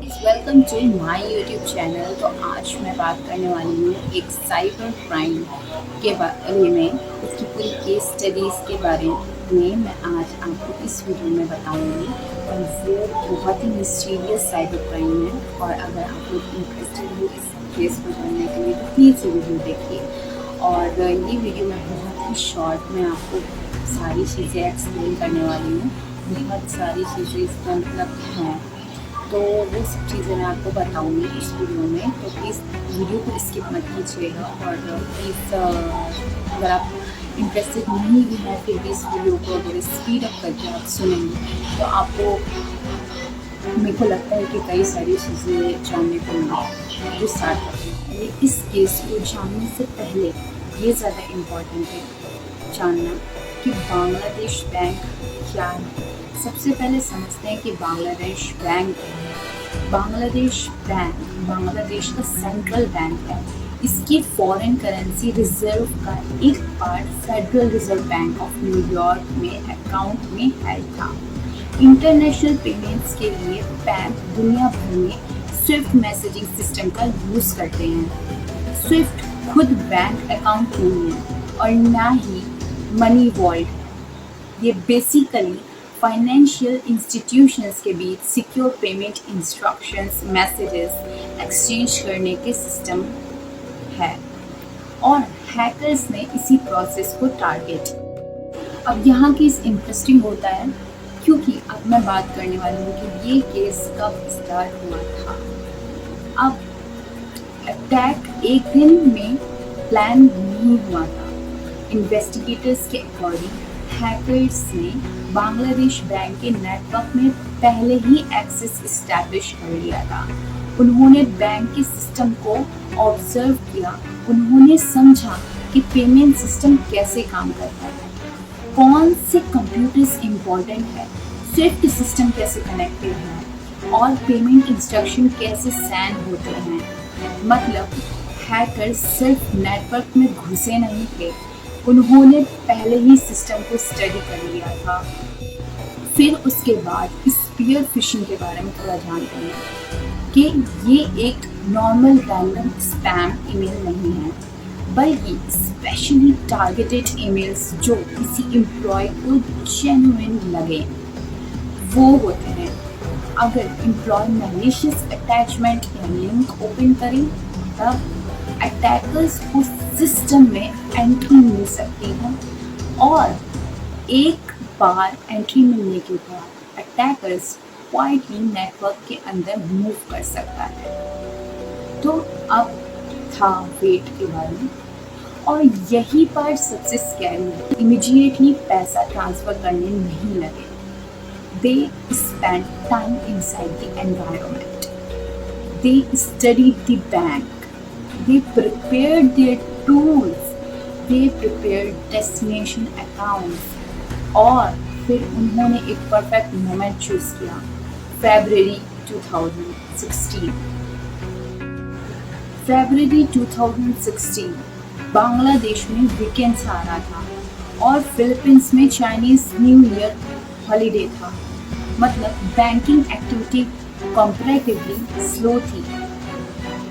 Guys, welcome to my YouTube channel. तो आज मैं बात करने वाली हूँ एक साइबर क्राइम के बारे में। इसकी पूरी केस स्टडीज़ के बारे में मैं आज आपको इस वीडियो में बताऊंगी। और ये बहुत ही मिस्टीरियस साइबर क्राइम है, और अगर आप लोग इंटरेस्टेड हो इस केस को जानने के लिए तो प्लीज़ ये वीडियो देखिए। और ये वीडियो मैं बहुत ही शॉर्ट में आपको सारी चीज़ें एक्सप्लेन करने वाली हूँ। बहुत सारी चीज़ें इसका मतलब हैं, तो वो सब चीज़ें मैं आपको बताऊंगी इस वीडियो में। तो प्लीज़ वीडियो को स्किप मत कीजिएगा। और प्लीज़ अगर आप इंटरेस्टेड नहीं भी हैं फिर भी इस वीडियो को अगर स्पीड अप करके आप सुनेंगे तो आपको, मेरे को लगता है कि कई सारी चीज़ें जानने को मिलेंगी। जो स्टार्ट करते हैं, इस केस को जानने से पहले ये ज़्यादा इम्पोर्टेंट है जानना कि बांग्लादेश बैंक क्या है। सबसे पहले समझते हैं कि बांग्लादेश बैंक क्या है। बांग्लादेश बैंक बांग्लादेश का सेंट्रल बैंक है। इसकी फॉरेन करेंसी रिजर्व का एक part federal reserve bank of New York में अकाउंट में है था। इंटरनेशनल पेमेंट्स के लिए बैंक दुनिया भर में स्विफ्ट मैसेजिंग सिस्टम का यूज करते हैं। स्विफ्ट खुद बैंक अकाउंट नहीं है और ना ही मनी वॉल्ट है। ये बेसिकली फाइनेंशियल इंस्टीट्यूशंस के बीच secure payment instructions messages exchange करने के सिस्टम है, और हैकर्स ने इसी प्रोसेस को टारगेट। अब यहाँ केस इंटरेस्टिंग होता है क्योंकि अब मैं बात करने वाली हूँ कि ये केस कब स्टार्ट हुआ था। अब अटैक एक दिन में प्लान नहीं हुआ था। इन्वेस्टिगेटर्स के अकॉर्डिंग हैकर्स ने बांग्लादेश बैंक के नेटवर्क में पहले ही एक्सेस इस्टेब्लिश कर लिया था। उन्होंने बैंक के सिस्टम को ऑब्जर्व किया। उन्होंने समझा कि पेमेंट सिस्टम कैसे काम करता है, कौन से कंप्यूटर्स इम्पोर्टेंट है, स्विफ्ट सिस्टम कैसे कनेक्टेड है, और पेमेंट इंस्ट्रक्शन कैसे सेंड होते हैं। मतलब हैकर्स सिर्फ नेटवर्क में घुसे नहीं थे, उन्होंने पहले ही सिस्टम को स्टडी कर लिया था। फिर उसके बाद स्पीयर फिशिंग के बारे में थोड़ा जानते हैं कि ये एक नॉर्मल रैंडम स्पैम ईमेल नहीं है, बल्कि स्पेशली टारगेटेड ईमेल्स जो किसी एम्प्लॉय को जेन्युइन लगे वो होते हैं। अगर एम्प्लॉय मैलिशियस अटैचमेंट या लिंक ओपन करें तब अटैकर्स को सिस्टम में एंट्री मिल सकती है, और एक बार एंट्री मिलने के बाद अटैकर्स क्वाइटली नेटवर्क के अंदर मूव कर सकता है। तो अब था वेट के बारे में, और यही पार्ट सबसे स्कैरी है। इमीडिएटली पैसा ट्रांसफर करने नहीं लगे। They spend time inside the environment, they studied the bank, they prepared their tools, they prepared destination accounts, और फिर उन्होंने एक परफेक्ट मोमेंट चूज किया, फरवरी 2016। फरवरी 2016 बांग्लादेश में वीकेंड्स आ रहा था और फिलीपींस में चाइनीज न्यू ईयर हॉलीडे था। मतलब बैंकिंग एक्टिविटी कंपैरेटिवली स्लो थी।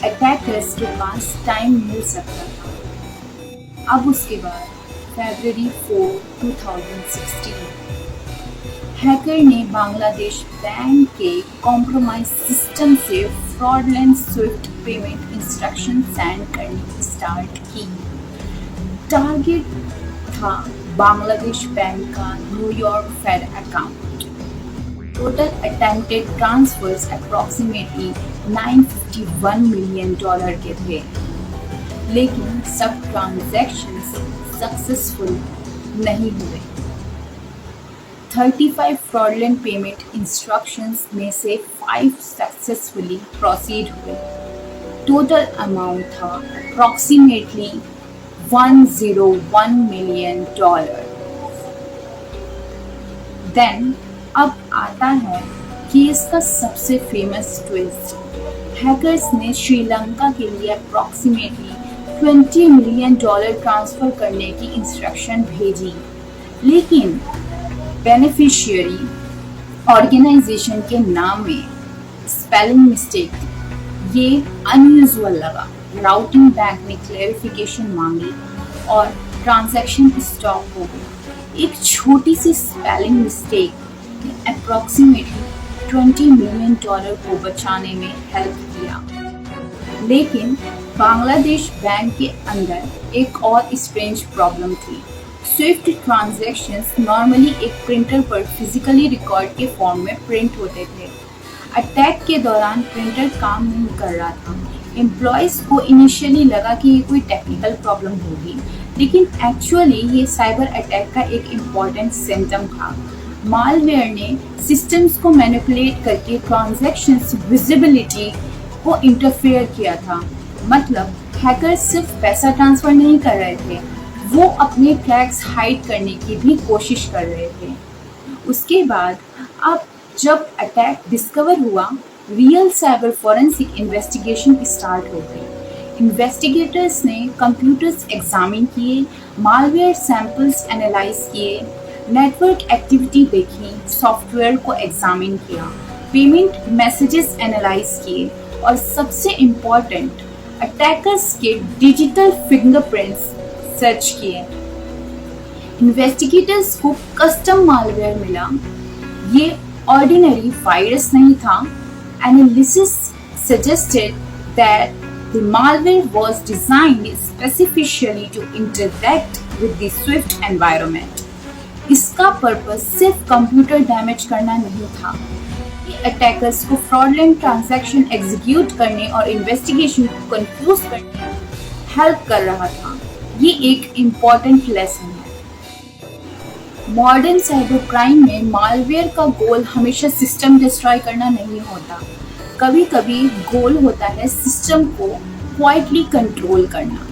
अटैकर्स के पास टाइम मिल सकता था। अब उसके बाद फरवरी 4, 2016 हैकर ने बांग्लादेश बैंक के कॉम्प्रोमाइज सिस्टम से fraudulent SWIFT payment instruction send करनी स्टार्ट की। टारगेट था बांग्लादेश बैंक का New York Fed account. Total attempted transfers approximately $951 million के थे, लेकिन सब ट्रांजैक्शंस सक्सेसफुल नहीं हुए। 35 fraudulent पेमेंट इंस्ट्रक्शंस में से 5 सक्सेसफुली प्रोसीड हुए। टोटल अमाउंट था approximately $101 million। देन अब आता है केस का सबसे फेमस ट्विस्ट। हैकर्स ने श्रीलंका के लिए अप्रॉक्सीमेटली $20 मिलियन ट्रांसफर करने की इंस्ट्रक्शन भेजी, लेकिन बेनिफिशियरी ऑर्गेनाइजेशन के नाम में स्पेलिंग मिस्टेक थी। ये अनयूजुअल लगा। राउटिंग बैंक ने क्लेरिफिकेशन मांगी और ट्रांजैक्शन स्टॉप हो गई। एक छोटी सी स्पेलिंग मिस्टेक ने अप्रॉक्सीमेटली $20 मिलियन को बचाने में हेल्प किया। लेकिन बांग्लादेश बैंक के अंदर एक और स्ट्रेंज प्रॉब्लम थी। स्विफ्ट ट्रांजैक्शंस नॉर्मली एक प्रिंटर पर फिजिकली रिकॉर्ड के फॉर्म में प्रिंट होते थे। अटैक के दौरान प्रिंटर काम नहीं कर रहा था। एम्प्लॉयज को इनिशियली लगा कि ये कोई टेक्निकल प्रॉब्लम होगी, लेकिन एक्चुअली ये साइबर अटैक का एक इम्पॉर्टेंट सिम्टम था। मालवेयर ने सिस्टम्स को मैनिपुलेट करके ट्रांजैक्शंस विजिबिलिटी को इंटरफेयर किया था। मतलब हैकर सिर्फ पैसा ट्रांसफर नहीं कर रहे थे, वो अपने ट्रैक्स हाइड करने की भी कोशिश कर रहे थे। उसके बाद अब जब अटैक डिस्कवर हुआ, real cyber forensic investigation start हो गई। इन्वेस्टिगेटर्स ने कंप्यूटर्स एग्जामिन किए, मालवेयर सैंपल्स एनालाइज किए, नेटवर्क एक्टिविटी देखी, सॉफ्टवेयर को एग्जामिन किया, पेमेंट मैसेजेस एनालाइज किए और सबसे इम्पॉर्टेंट अटैकर्स के डिजिटल फिंगरप्रिंट्स सर्च किए। इन्वेस्टिगेटर्स को कस्टम मालवेयर मिला। ये ऑर्डिनरी वायरस नहीं था। Analysis suggested that the malware was designed specifically to interact with the SWIFT environment. इसका पर्पस सिर्फ कंप्यूटर डैमेज करना नहीं था, ये अटैकर्स को फ्रॉडलेंट ट्रांजैक्शन एग्जीक्यूट करने और इन्वेस्टिगेशन को कंफ्यूज करने हेल्प कर रहा था। ये एक इम्पॉर्टेंट लेसन है। मॉडर्न साइबर क्राइम में मालवेयर का गोल हमेशा सिस्टम डिस्ट्रॉय करना नहीं होता। कभी कभी गोल होता है सिस्टम को क्वाइटली कंट्रोल करना।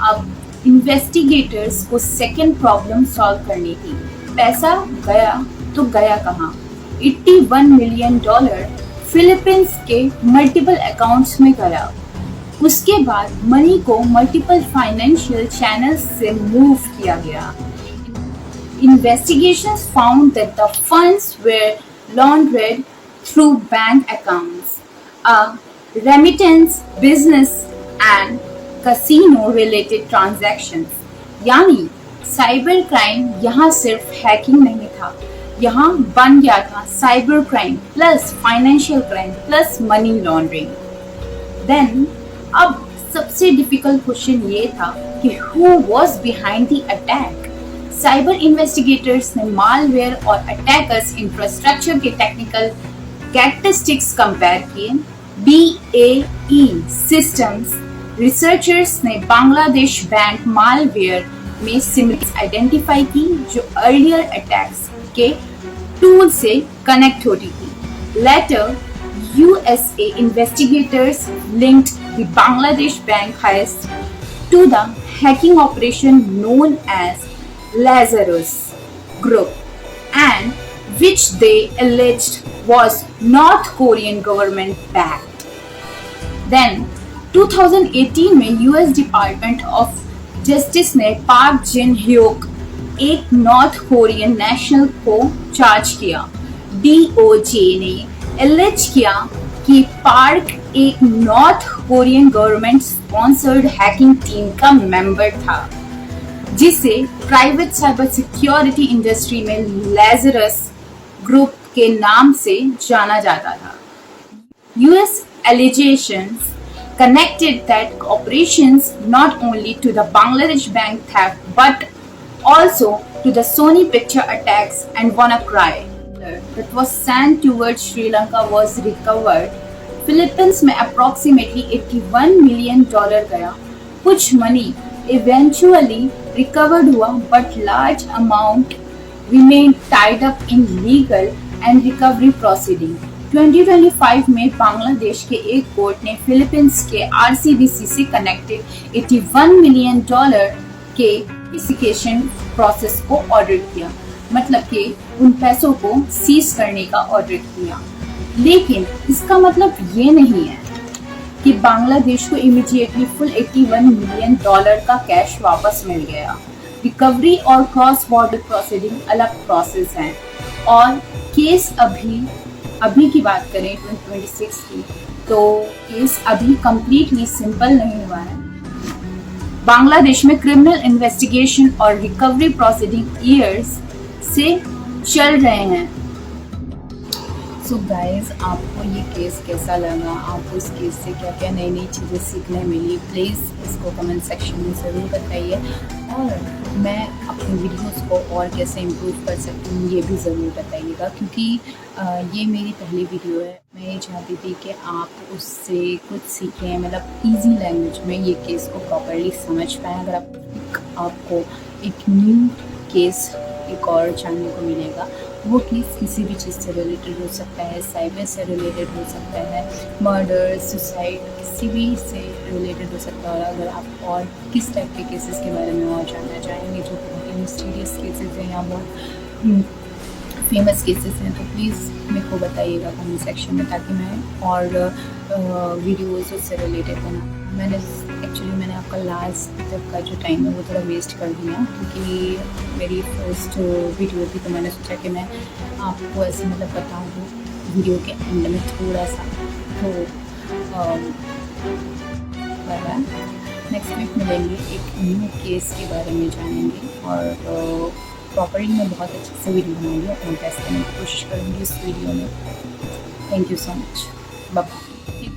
अब इन्वेस्टिगेटर्स को सेकेंड प्रॉब्लम सॉल्व करनी थी। पैसा गया तो गया कहाँ? $81 मिलियन फिलीपींस के मल्टीपल अकाउंट्स में गया। उसके बाद मनी को मल्टीपल फाइनेंशियल चैनल्स से मूव किया गया। Investigations found that the funds were laundered through bank accounts, remittance, business and casino-related transactions. यानी साइबर क्राइम यहाँ सिर्फ हैकिंग नहीं था, यहाँ बन गया था cyber crime plus financial crime plus money laundering. Then अब सबसे डिफिकल्ट क्वेश्चन ये था कि who was behind the attack. Cyber investigators ने मालवेयर और अटैकर्स इंफ्रास्ट्रक्चर के टेक्निकल कैरेक्टरिस्टिक्स कंपेयर किए। BAE सिस्टम्स रिसर्चर्स ने बांग्लादेश बैंक मालवेयर में सिमिलरिटीज आइडेंटिफाई की जो अर्लियर अटैक्स के टूल से कनेक्ट होती थी। Later USA investigators linked the Bangladesh bank heist to the hacking operation known as Lazarus Group, and which they alleged was North Korean government backed. Then 2018 में US Department of Justice ने park जिन ह्योक एक north Korean national को charge किया। DOJ ने एलिज किया कि park एक north Korean government sponsored hacking team का मेंबर था, जिसे प्राइवेट साइबर सिक्योरिटी इंडस्ट्री में लेजरस ग्रुप के नाम से जाना जाता था। US allegations connected that operations not only to the Bangladesh bank theft but also to the Sony Picture attacks and WannaCry that was sent towards Sri Lanka was recovered. Philippines में approximately $81 million गया। कुछ money eventually recovered हुआ, but large amount remained tied up in legal and recovery proceeding. 2025 में बांग्लादेश के एक court ने Philippines के RCBC से कनेक्टेड $81 मिलियन के इन्वेस्टिगेशन प्रोसेस को ऑर्डर किया, मतलब कि उन पैसों को सीज करने का ऑर्डर किया। लेकिन इसका मतलब ये नहीं है कि बांग्लादेश को इमीडिएटली फुल $81 मिलियन का कैश वापस मिल गया। रिकवरी और क्रॉस बॉर्डर प्रोसीडिंग अलग प्रोसेस हैं और केस अभी अभी की बात करें 2026 की, तो केस अभी कम्प्लीटली सिंपल नहीं हुआ है। बांग्लादेश में क्रिमिनल इन्वेस्टिगेशन और रिकवरी प्रोसीडिंग ईयर्स से चल रहे हैं। सो गाइस, आपको ये केस कैसा लगा, आपको इस केस से क्या क्या नई नई चीज़ें सीखने मिली, प्लीज़ इसको कमेंट सेक्शन में ज़रूर बताइए। और मैं अपनी वीडियोस को और कैसे इम्प्रूव कर सकती हूँ ये भी ज़रूर बताइएगा, क्योंकि ये मेरी पहली वीडियो है। मैं ये चाहती थी कि आप उससे कुछ सीखें, मतलब इजी लैंग्वेज में ये केस को प्रॉपरली समझ पाएँ। अगर आपको एक न्यू केस एक और जानने को मिलेगा, वो केस किसी भी चीज़ से रिलेटेड हो सकता है, साइबर से रिलेटेड हो सकता है, मर्डर, सुसाइड, किसी भी से रिलेटेड हो सकता है। और अगर आप और किस टाइप के केसेस के बारे में और जानना चाहेंगे जो बहुत ही मिस्टीरियस केसेस हैं या बहुत फेमस केसेस हैं, तो प्लीज़ मेरे को बताइएगा कमेंट सेक्शन में, ताकि मैं और वीडियोज़ उससे रिलेटेड बना। मैंने आपका लास्ट तक का जो टाइम है वो थोड़ा वेस्ट कर दिया, क्योंकि मेरी फर्स्ट वीडियो थी, तो मैंने सोचा कि मैं आपको ऐसे मतलब बता दूँ वीडियो के एंड में थोड़ा सा। तो नेक्स्ट वीक मिलेंगे, एक न्यू केस के बारे में जानेंगे, और प्रॉपरली मैं बहुत अच्छे से वीडियो बनाऊँगी, अपना बेस्ट करने की कोशिश करूँगी इस वीडियो में। Thank you so much, bye.